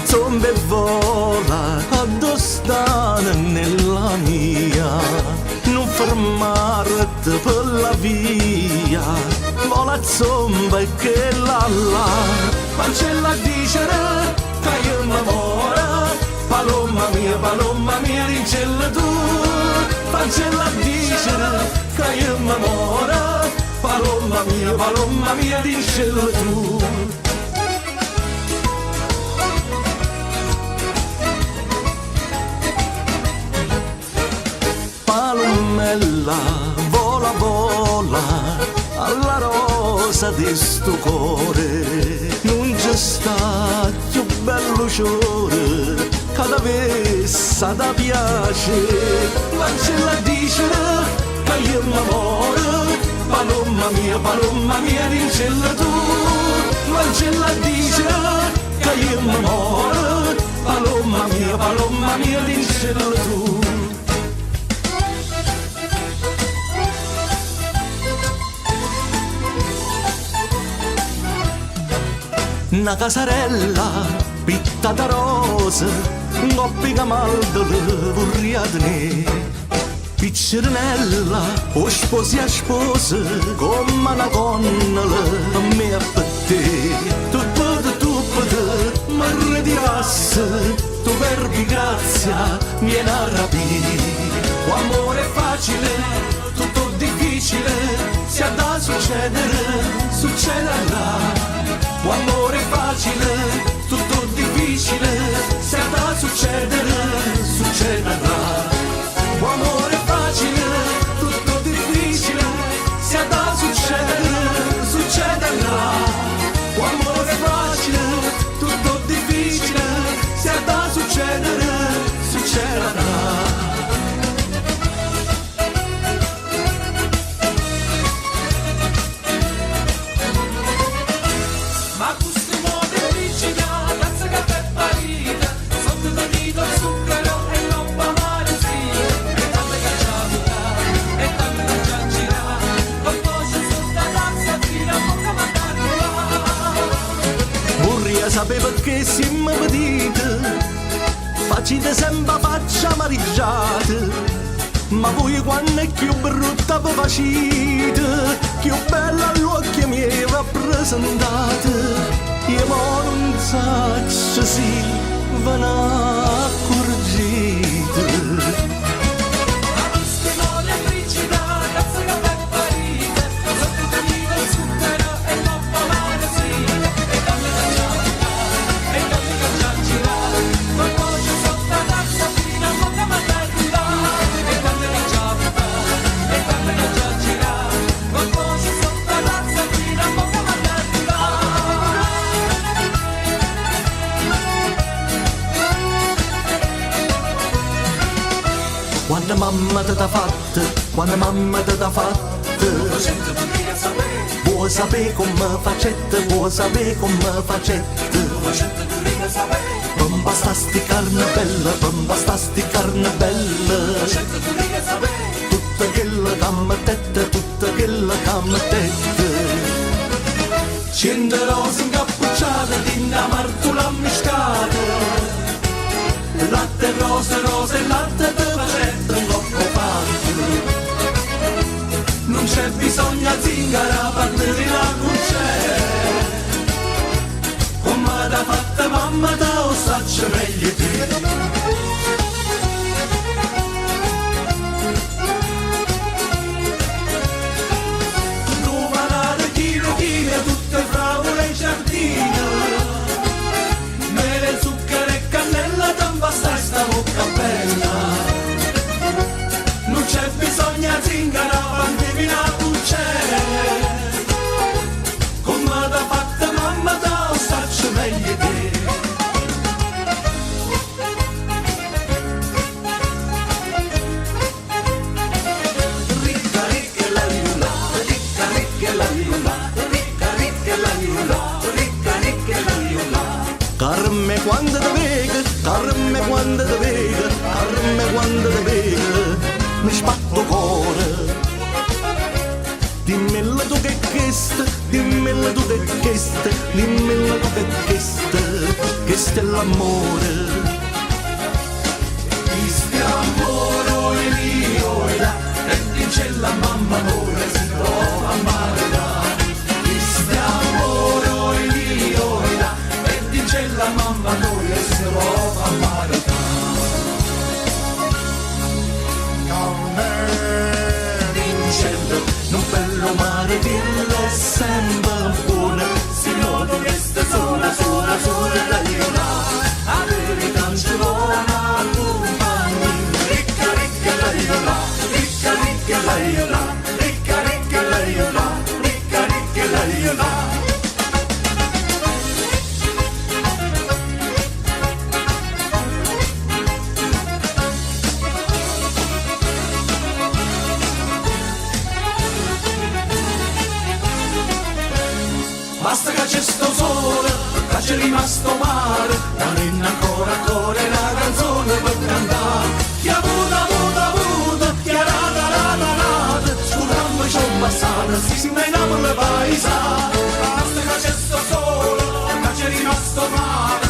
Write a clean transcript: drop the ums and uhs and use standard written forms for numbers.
zombe vola addossane nella mia, non fermarti per la via, vola zomba e che la ma c'è la dicere che io m'amora, palomma mia dincella tu, fancella dicere che io m'amora, palomma mia dincella tu. Palomella, vola, vola, alla rosa di sto cuore, non c'è sta più bello ciore, cada vessa da piace, ma c'è la dice che io m'amore, palomma mia dincella tu, ma c'è la dice che io m'amore, palomma mia dincella tu. Una casarella pitta da rose, un coppica maldo vorriatene, piccirinella o sposi a spose, come una gonnella a me a te, tu pote, ma ritirasse, tu perdi grazia, viene a rapire, o amore facile, tutto difficile, si ha da succedere, succederà. O amore facile, tutto difficile, se ha da succedere, succederà. O amore facile, tutto difficile, se ha da succedere, succederà. O amore facile, tutto difficile, se ha da succedere, succederà. Sapeva che siamo petite, facite sempre faccia mariggiate, ma voi quando è più brutta vi facite, più bella agli occhi miei rappresentate, io mo non saccio se ve ne accorgete. Quando mamma te t'ha fatta, quando mamma te t'ha fatta, vuoi sapere come facette, vuoi sapere come facette, pompa sta sti carne bella, pompa sta sti carne bella, tutta quella cammetette, tutta quella cammetette, 100 rose incappucciate, dinna martula miscata, latte, rose, latte per facette un coppo fatto. Non c'è bisogno a zingara per dire la cuccia, come t'ha fatta mamma te lo saccio meglio te. Numanare chine, tutte favole e giardine, mele, zucchero e cannella, t'ambastai sta bocca bella. Non c'è bisogno a zingara, pandevi una cuccia, come t'ha fatta mamma te lo saccio meglio te. Ricca, ricca la luna, ricca, ricca la luna, ricca, ricca la luna, ricca, ricca la luna. Carme quando te vega, carme quando te vega, carme quando te vega, mi spatto cuore. Dimmi tu che questa, dimmi dimmela tu che è l'amore. Questo amore è mio e là, e dice la mamma amore si trova a mare là. Questo amore è mio e là, e dice la mamma amore si trova a mare là. Non bello mare che è sempre buona, se no dovreste sola, dai là, avere cancelona, compagni, ricca, dai là, ricca, dai là, ricca, dai là, ricca, dai là. Basta che c'è sto sole, che c'è rimasto mare, non è ancora una canzone per cantare. Chi ha avuto, chi ha rata, scurando ciò passato, si menava le paesane. Basta che c'è sto sole, che c'è rimasto mare,